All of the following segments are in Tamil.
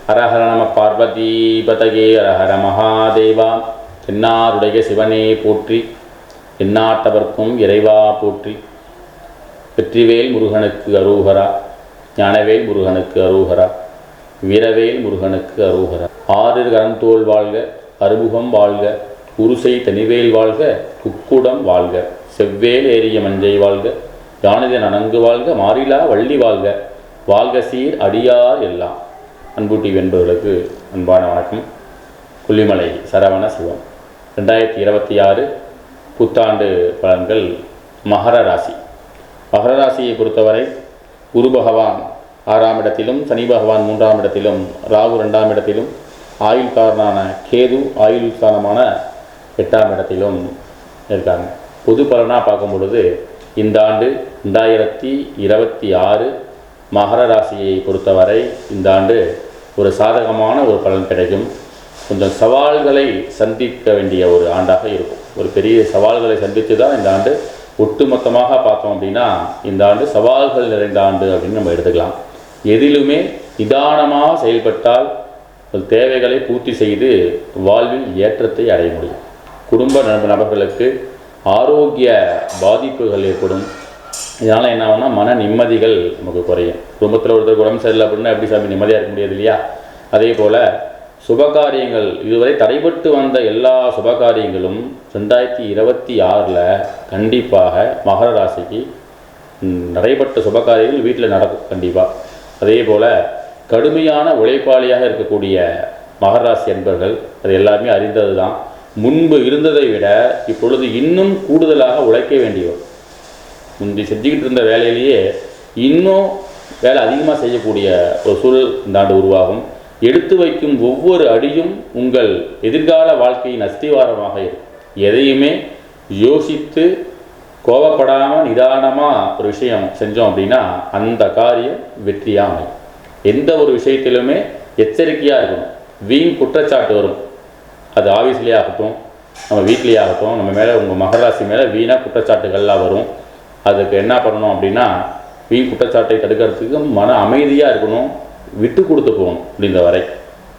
ஹரஹர நம பார்வதி பதகே ஹரஹர மகாதேவா. தென்னாருடைய சிவனே போற்றி, எந்நாட்டவர்க்கும் இறைவா போற்றி. வெற்றிவேல் முருகனுக்கு அரோகரா, ஞானவேல் முருகனுக்கு அரோகரா, வீரவேல் முருகனுக்கு அரோகரா. ஆறு கரந்தோள் வாழ்க, அறுமுகம் வாழ்க, உருசை தனிவேல் வாழ்க, குக்குடம் வாழ்க, செவ்வேல் ஏறிய மஞ்சை வாழ்க, யானித நனங்கு வாழ்க, மாறிலா வள்ளி வாழ்க, வாழ்க சீர் அடியார் எல்லாம். அன்பு டிவி என்பவர்களுக்கு அன்பான வணக்கம். கொல்லிமலை சரவண சிவம். 2026 புத்தாண்டு பலன்கள். மகர ராசி. மகர ராசியை பொறுத்தவரை குரு பகவான் 6ஆம் இடத்திலும், சனி பகவான் 3ஆம் இடத்திலும், ராகு 2ஆம் இடத்திலும், ஆயுள்காரனான கேது ஆயுள் ஸ்தானமான 8ஆம் இடத்திலும் இருக்காங்க. பொது பலனாக பார்க்கும் பொழுது இந்த ஆண்டு 2026 மகர ராசியை பொறுத்தவரை இந்த ஆண்டு ஒரு சாதகமான ஒரு பலன் கிடைக்கும். கொஞ்சம் சவால்களை சந்திக்க வேண்டிய ஒரு ஆண்டாக இருக்கும். ஒரு பெரிய சவால்களை சந்தித்து தான் இந்த ஆண்டு ஒட்டுமொத்தமாக பார்த்தோம் அப்படின்னா இந்த ஆண்டு சவால்கள் நிறைந்த ஆண்டு அப்படின்னு நம்ம எடுத்துக்கலாம். எதிலுமே நிதானமாக செயல்பட்டால் தேவைகளை பூர்த்தி செய்து வாழ்வில் ஏற்றத்தை அடைய முடியும். குடும்ப நபர்களுக்கு ஆரோக்கிய பாதிப்புகள் ஏற்படும். இதனால் என்ன ஆகும்னா மன நிம்மதிகள் நமக்கு குறையும். குடும்பத்தில் ஒருத்தர் உடம்பு சரியில்லை அப்படின்னா எப்படி சாமி நிம்மதியாக இருக்க முடியாது இல்லையா? அதே போல் சுபகாரியங்கள், இதுவரை தடைபட்டு வந்த எல்லா சுபகாரியங்களும் 2026 கண்டிப்பாக மகர ராசிக்கு நடைபெற்ற சுபகாரியங்கள் வீட்டில் நடக்கும் கண்டிப்பாக. அதே போல் கடுமையான உழைப்பாளியாக இருக்கக்கூடிய மகர ராசி என்பவர்கள் அது எல்லாமே அறிந்தது தான். முன்பு இருந்ததை விட இப்பொழுது இன்னும் கூடுதலாக உழைக்க வேண்டியவர். முந்தி செஞ்சுக்கிட்டு இருந்த வேலையிலேயே இன்னும் வேலை அதிகமாக செய்யக்கூடிய ஒரு சூழல் இந்த ஆண்டு உருவாகும். எடுத்து வைக்கும் ஒவ்வொரு அடியும் உங்கள் எதிர்கால வாழ்க்கையின் அஸ்திவாரமாக இருக்கும். எதையுமே யோசித்து கோபப்படாமல் நிதானமாக ஒரு விஷயம் செஞ்சோம் அப்படின்னா அந்த காரியம் வெற்றியாக அமையும். எந்த ஒரு விஷயத்திலுமே எச்சரிக்கையாக இருக்கணும். வீண் குற்றச்சாட்டு வரும். அது ஆஃபீஸ்லேயே ஆகட்டும், நம்ம வீட்லேயே ஆகட்டும், நம்ம மேலே உங்கள் மகர ராசி மேலே வீணாக குற்றச்சாட்டுகள்லாம் வரும். அதுக்கு என்ன பண்ணணும் அப்படின்னா வீண் குற்றச்சாட்டை தடுக்கிறதுக்கு மன அமைதியாக இருக்கணும், விட்டு கொடுத்து போகணும் முடிந்த வரை.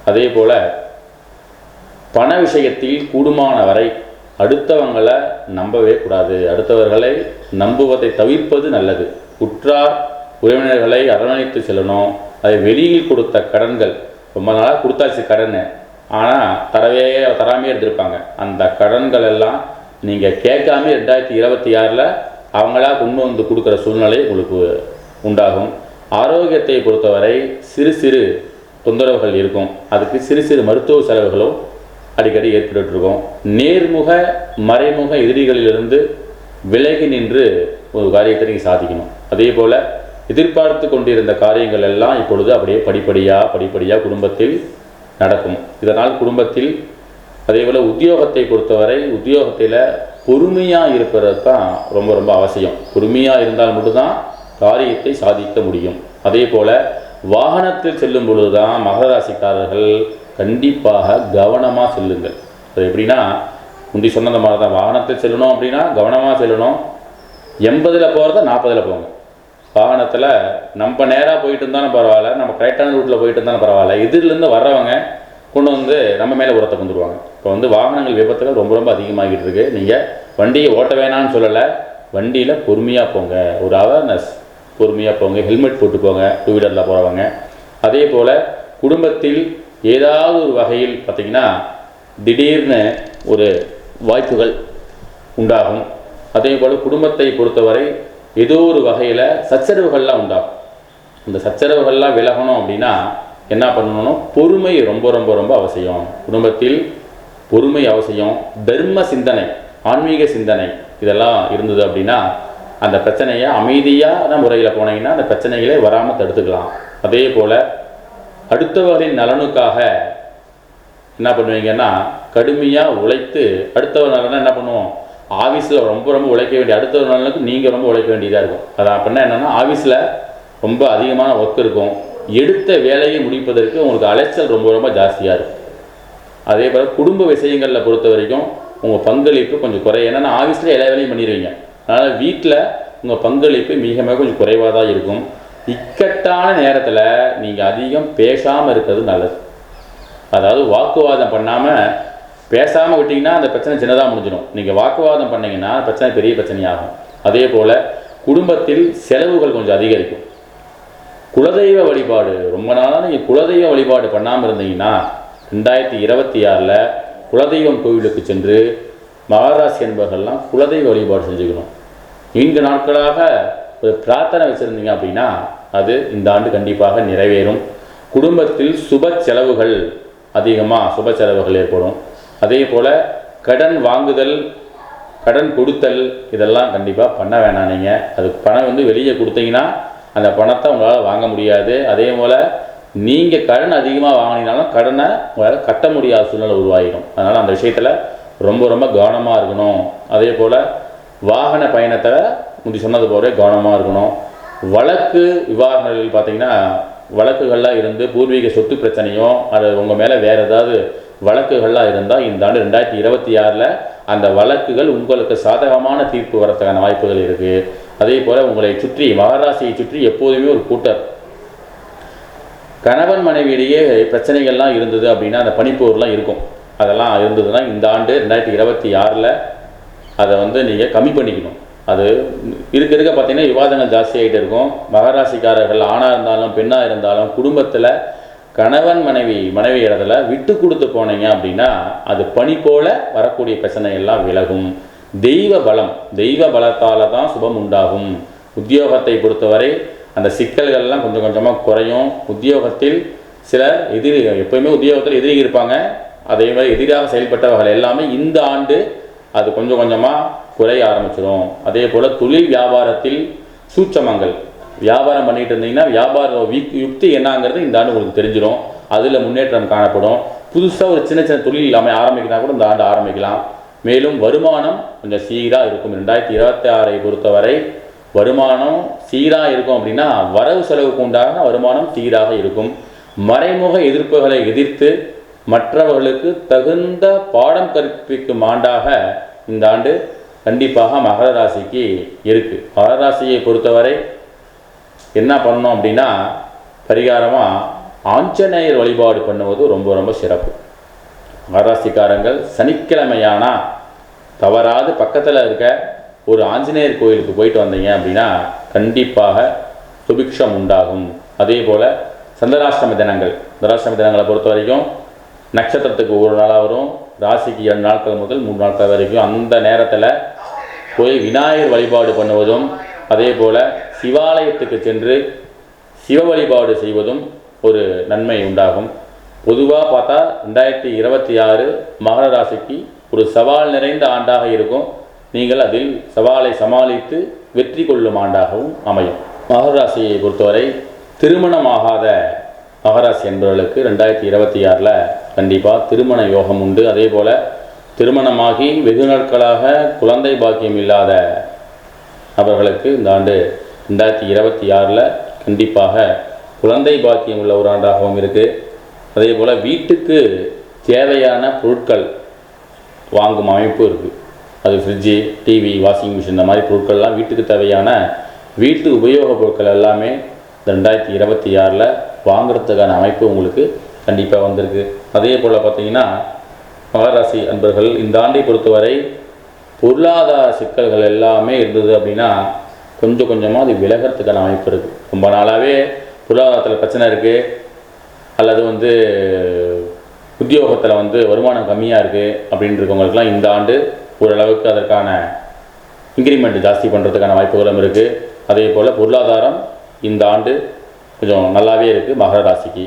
அதே போல் பண விஷயத்தில் கூடுமான வரை அடுத்தவங்களை நம்பவே கூடாது. அடுத்தவர்களை நம்புவதை தவிர்ப்பது நல்லது. உற்றார் உறவினர்களை அரவணைத்து செல்லணும். அதை வெளியில் கொடுத்த கடன்கள், ரொம்ப நாளாக கொடுத்தாச்சு கடன், ஆனால் தராமே எடுத்திருப்பாங்க. அந்த கடன்கள் எல்லாம் நீங்கள் கேட்காம 2026 அவங்களா கொண்டு வந்து கொடுக்குற சூழ்நிலை உங்களுக்கு உண்டாகும். ஆரோக்கியத்தை பொறுத்தவரை சிறு சிறு தொந்தரவுகள் இருக்கும். அதுக்கு சிறு சிறு மருத்துவ செலவுகளும் அடிக்கடி ஏற்பட்டுருக்கும். நேர்முக மறைமுக எதிரிகளிலிருந்து விலகி நின்று ஒரு காரியத்தை நீங்கள் சாதிக்கணும். அதே போல் எதிர்பார்த்து கொண்டிருந்த காரியங்கள் எல்லாம் இப்பொழுது அப்படியே படிப்படியாக குடும்பத்தில் நடக்கும். இதனால் குடும்பத்தில் அதேபோல் உத்தியோகத்தை பொறுத்தவரை உத்தியோகத்தில் பொறுமையாக இருப்பது தான் ரொம்ப ரொம்ப அவசியம். பொறுமையாக இருந்தால் மட்டும்தான் காரியத்தை சாதிக்க முடியும். அதே போல் வாகனத்தில் செல்லும் பொழுது தான் மகர ராசிக்காரர்கள் கண்டிப்பாக கவனமாக செல்லுங்கள். அது எப்படின்னா முந்தி சொன்னது மாதிரி தான், வாகனத்தில் செல்லணும் அப்படின்னா கவனமாக செல்லணும். 80 போகிறத 40 போங்க. வாகனத்தில் நம்ம நேராக போயிட்டு இருந்தாலும் பரவாயில்ல, நம்ம கரெக்டான ரூட்டில் போயிட்டு இருந்தாலும் பரவாயில்ல, எதிரிலேருந்து வர்றவங்க கொண்டு வந்து நம்ம மேலே உரத்தை வந்துடுவாங்க. இப்போ வாகனங்கள் விபத்துகள் ரொம்ப ரொம்ப அதிகமாகிட்டு இருக்கு. நீங்கள் வண்டியை ஓட்ட வேணான்னு சொல்லலை, வண்டியில் பொறுமையாக போங்க. ஒரு அவேர்னஸ், பொறுமையாக போங்க. ஹெல்மெட் போட்டு போங்க டூ வீலரில் போகிறவங்க. அதே போல் குடும்பத்தில் ஏதாவது ஒரு வகையில் பார்த்திங்கன்னா திடீர்னு ஒரு வாய்ப்புகள் உண்டாகும். அதே போல் குடும்பத்தை பொறுத்தவரை ஏதோ ஒரு வகையில் சச்சரவுகள்லாம் உண்டாகும். இந்த சச்சரவுகள்லாம் விலகணும் அப்படின்னா என்ன பண்ணணும்? பொறுமை ரொம்ப ரொம்ப ரொம்ப அவசியம். குடும்பத்தில் பொறுமை அவசியம். தர்ம சிந்தனை, ஆன்மீக சிந்தனை இதெல்லாம் இருந்தது அப்படின்னா அந்த பிரச்சனையை அமைதியான முறையில் போனீங்கன்னா அந்த பிரச்சனைகளே வராமல் தடுத்துக்கலாம். அதே போல் அடுத்தவர்களின் நலனுக்காக என்ன பண்ணுவீங்கன்னா கடுமையாக உழைத்து அடுத்தவர் நலனை என்ன பண்ணுவோம்? ஆஃபீஸில் ரொம்ப ரொம்ப உழைக்க வேண்டிய அடுத்தவர் நலனுக்கு நீங்கள் ரொம்ப உழைக்க வேண்டியதாக இருக்கும். அது அப்படின்னா என்னென்னா ஆஃபீஸில் ரொம்ப அதிகமான ஒர்க் இருக்கும். எடுத்த வேலையை முடிப்பதற்கு உங்களுக்கு அலைச்சல் ரொம்ப ரொம்ப ஜாஸ்தியாக இருக்கும். அதே போல் குடும்ப விஷயங்களில் பொறுத்த வரைக்கும் உங்கள் பங்களிப்பு கொஞ்சம் குறையும். ஏன்னா ஆஃபீஸில் எல்லா வேலையும் பண்ணிடுவீங்க. அதனால் வீட்டில் உங்கள் பங்களிப்பு மிக மிக கொஞ்சம் குறைவாக தான் இருக்கும். இக்கட்டான நேரத்தில் நீங்கள் அதிகம் பேசாமல் இருக்கிறது நல்லது. அதாவது வாக்குவாதம் பண்ணாமல் பேசாமல் விட்டிங்கன்னா அந்த பிரச்சனை சின்னதாக முடிஞ்சிடும். நீங்கள் வாக்குவாதம் பண்ணிங்கன்னா பிரச்சனை பெரிய பிரச்சனையாகும். அதே போல் குடும்பத்தில் செலவுகள் கொஞ்சம் அதிகரிக்கும். குலதெய்வ வழிபாடு ரொம்ப நாளாக நீங்கள் குலதெய்வ வழிபாடு பண்ணாமல் இருந்தீங்கன்னா 2026 குலதெய்வம் கோவிலுக்கு சென்று மகராசி என்பவர்கள்லாம் குலதெய்வ வழிபாடு செஞ்சுக்கணும். நீண்ட நாட்களாக ஒரு பிரார்த்தனை வச்சுருந்தீங்க அப்படின்னா அது இந்த ஆண்டு கண்டிப்பாக நிறைவேறும். குடும்பத்தில் சுப செலவுகள் அதிகமாக சுப செலவுகள் ஏற்படும். அதே போல் கடன் வாங்குதல் கடன் கொடுத்தல் இதெல்லாம் கண்டிப்பாக பண்ண வேணாம். நீங்கள் அதுக்கு பணம் வந்து வெளியே கொடுத்தீங்கன்னா அந்த பணத்தை உங்களால் வாங்க முடியாது. அதே போல் நீங்கள் கடன் அதிகமாக வாங்கினாலும் கடனை உங்களால் கட்ட முடியாத சூழ்நிலை உருவாகிடும். அதனால் அந்த விஷயத்தில் ரொம்ப ரொம்ப கவனமாக இருக்கணும். அதே போல் வாகன பயணத்தில் முந்தி சொன்னது போல கவனமாக இருக்கணும். வழக்கு விவாகரங்களில் பார்த்திங்கன்னா வழக்குகள்லாம் இருந்து பூர்வீக சொத்து பிரச்சனையோ அது உங்கள் மேலே வேறு ஏதாவது வழக்குகள்லாம் இருந்தால் இந்த ஆண்டு 2026 அந்த வழக்குகள் உங்களுக்கு சாதகமான தீர்ப்பு வரத்துக்கான வாய்ப்புகள் இருக்குது. அதே போல் உங்களை சுற்றி மகராசியை சுற்றி எப்போதுமே ஒரு கூட்டர் கணவன் மனைவியிடையே பிரச்சனைகள்லாம் இருந்தது அப்படின்னா அந்த பனிப்போர்லாம் இருக்கும். அதெல்லாம் இருந்ததுன்னா இந்த ஆண்டு 2026 அதை வந்து நீங்கள் கம்மி பண்ணிக்கணும். அது இருக்க இருக்க பார்த்திங்கன்னா விவாதங்கள் ஜாஸ்தியாகிட்டு இருக்கும். மகராசிக்காரர்கள் ஆணாக இருந்தாலும் பெண்ணாக இருந்தாலும் குடும்பத்தில் கணவன் மனைவி இடத்துல விட்டு கொடுத்து போனீங்க அப்படின்னா அது பனி போல வரக்கூடிய பிரச்சனை எல்லாம் விலகும். தெய்வ பலத்தால் தான் சுபம் உண்டாகும். உத்தியோகத்தை பொறுத்தவரை அந்த சிக்கல்கள்லாம் கொஞ்சம் கொஞ்சமாக குறையும். உத்தியோகத்தில் சில எப்போயுமே உத்தியோகத்தில் எதிரி இருப்பாங்க. அதே மாதிரி எதிராக செயல்பட்டவர்கள் எல்லாமே இந்த ஆண்டு அது கொஞ்சம் கொஞ்சமாக குறைய ஆரம்பிச்சிடும். அதே போல் தொழில் வியாபாரத்தில் சூட்சமங்கள் வியாபாரம் பண்ணிகிட்டு இருந்தீங்கன்னா வியாபார யுக்தி என்னங்கிறது இந்த ஆண்டு உங்களுக்கு தெரிஞ்சிடும். அதில் முன்னேற்றம் காணப்படும். புதுசாக ஒரு சின்ன சின்ன தொழில் இல்லாமல் ஆரம்பிக்கலாம் கூட இந்த ஆண்டு ஆரம்பிக்கலாம். மேலும் வருமானம் கொஞ்சம் சீராக இருக்கும். 2026 பொறுத்தவரை வருமானம் சீராக இருக்கும். அப்படின்னா வரவு செலவுக்கு உண்டான வருமானம் சீராக இருக்கும். மறைமுக எதிர்ப்புகளை எதிர்த்து மற்றவர்களுக்கு தகுந்த பாடம் கற்பிக்கும் ஆண்டாக இந்த ஆண்டு கண்டிப்பாக மகர ராசிக்கு இருக்குது. மகர ராசியை பொறுத்தவரை என்ன பண்ணணும் அப்படின்னா பரிகாரமாக ஆஞ்சநேயர் வழிபாடு பண்ணுவது ரொம்ப ரொம்ப சிறப்பு. மகராசிக்காரங்கள் சனிக்கிழமையானா தவறாது பக்கத்தில் இருக்க ஒரு ஆஞ்சநேயர் கோயிலுக்கு போயிட்டு வந்தீங்க அப்படின்னா கண்டிப்பாக சுபிக்ஷம் உண்டாகும். அதே போல் சந்திராஷ்டமி தினங்களை பொறுத்த வரைக்கும் நட்சத்திரத்துக்கு ஒரு நாளாக வரும். ராசிக்கு 2 நாட்கள் முதல் 3 நாட்கள் வரைக்கும் அந்த நேரத்தில் போய் விநாயகர் வழிபாடு பண்ணுவதும் அதே போல் சிவாலயத்துக்கு சென்று சிவ வழிபாடு செய்வதும் ஒரு நன்மை உண்டாகும். பொதுவாக பார்த்தா 2026 மகர ராசிக்கு ஒரு சவால் நிறைந்த ஆண்டாக இருக்கும். நீங்கள் அதில் சவாலை சமாளித்து வெற்றி கொள்ளும் ஆண்டாகவும் அமையும். மகர ராசியை பொறுத்தவரை திருமணமாகாத மகராசி என்பவர்களுக்கு 2026 கண்டிப்பாக திருமண யோகம் உண்டு. அதே போல் திருமணமாகி வெகு நாட்களாக குழந்தை பாக்கியம் இல்லாத அவர்களுக்கு இந்த ஆண்டு 2026 கண்டிப்பாக குழந்தை பாக்கியம் உள்ள ஒரு ஆண்டாகவும் இருக்குது. அதே போல் வீட்டுக்கு தேவையான பொருட்கள் வாங்கும் அமைப்பு இருக்குது. அது ஃப்ரிட்ஜு, டிவி, வாஷிங் மிஷின் இந்த மாதிரி பொருட்கள்லாம் வீட்டுக்கு தேவையான வீட்டு உபயோகப் பொருட்கள் எல்லாமே 2026 வாங்குறதுக்கான அமைப்பு உங்களுக்கு கண்டிப்பாக வந்திருக்கு. அதே போல் பார்த்திங்கன்னா மகராசி அன்பர்கள் இந்த ஆண்டை பொறுத்தவரை பொருளாதார சிக்கல்கள் எல்லாமே இருந்தது அப்படின்னா கொஞ்சம் கொஞ்சமாக அது விலகிறதுக்கான அமைப்பு இருக்குது. ரொம்ப நாளாகவே பொருளாதாரத்தில் பிரச்சனை இருக்குது அல்லது உத்தியோகத்தில் வருமானம் கம்மியாக இருக்குது அப்படின்னு இருக்கவங்களுக்குலாம் இந்த ஆண்டு ஓரளவுக்கு அதற்கான இன்க்ரிமெண்ட் ஜாஸ்தி பண்ணுறதுக்கான வாய்ப்புகளும் இருக்குது. அதே போல் பொருளாதாரம் இந்த ஆண்டு கொஞ்சம் நல்லாவே இருக்குது மகர ராசிக்கு.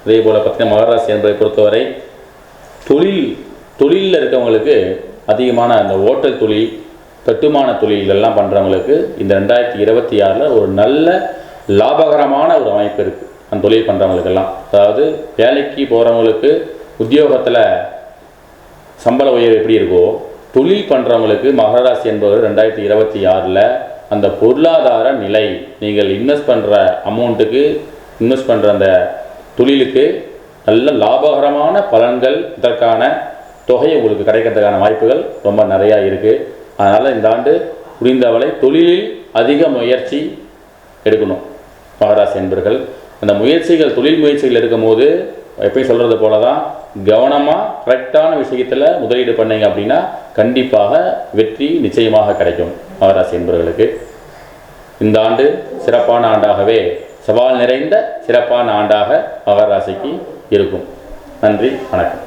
அதே போல் பார்த்திங்கன்னா மகர ராசி என்பதை பொறுத்தவரை தொழிலில் இருக்கவங்களுக்கு அதிகமான அந்த ஓட்டல் தொழில், கட்டுமான தொழிலெல்லாம் பண்ணுறவங்களுக்கு இந்த 2026 ஒரு நல்ல லாபகரமான ஒரு அமைப்பு இருக்குது. அந்த தொழில் பண்ணுறவங்களுக்கெல்லாம், அதாவது வேலைக்கு போகிறவங்களுக்கு உத்தியோகத்தில் சம்பள உயர்வு எப்படி இருக்கோ தொழில் பண்ணுறவங்களுக்கு மகர ராசி என்பவர் 2026 அந்த பொருளாதார நிலை, நீங்கள் இன்வெஸ்ட் பண்ணுற அமௌண்ட்டுக்கு இன்வெஸ்ட் பண்ணுற அந்த தொழிலுக்கு நல்ல லாபகரமான பலன்கள், இதற்கான தொகை உங்களுக்கு கிடைக்கிறதுக்கான வாய்ப்புகள் ரொம்ப நிறையா இருக்குது. அதனால் இந்த ஆண்டு முடிந்தவரை தொழிலில் அதிக முயற்சி எடுக்கணும். மகராசி என்பர்கள் அந்த முயற்சிகள், தொழில் முயற்சிகள் இருக்கும்போது எப்பயும் சொல்கிறது போல தான் கவனமாக கரெக்டான விஷயத்தில் முதலீடு பண்ணீங்க அப்படின்னா கண்டிப்பாக வெற்றி நிச்சயமாக கிடைக்கும். மகராசி என்பவர்களுக்கு இந்த ஆண்டு சிறப்பான ஆண்டாகவே, சவால் நிறைந்த சிறப்பான ஆண்டாக மகராசிக்கு இருக்கும். நன்றி, வணக்கம்.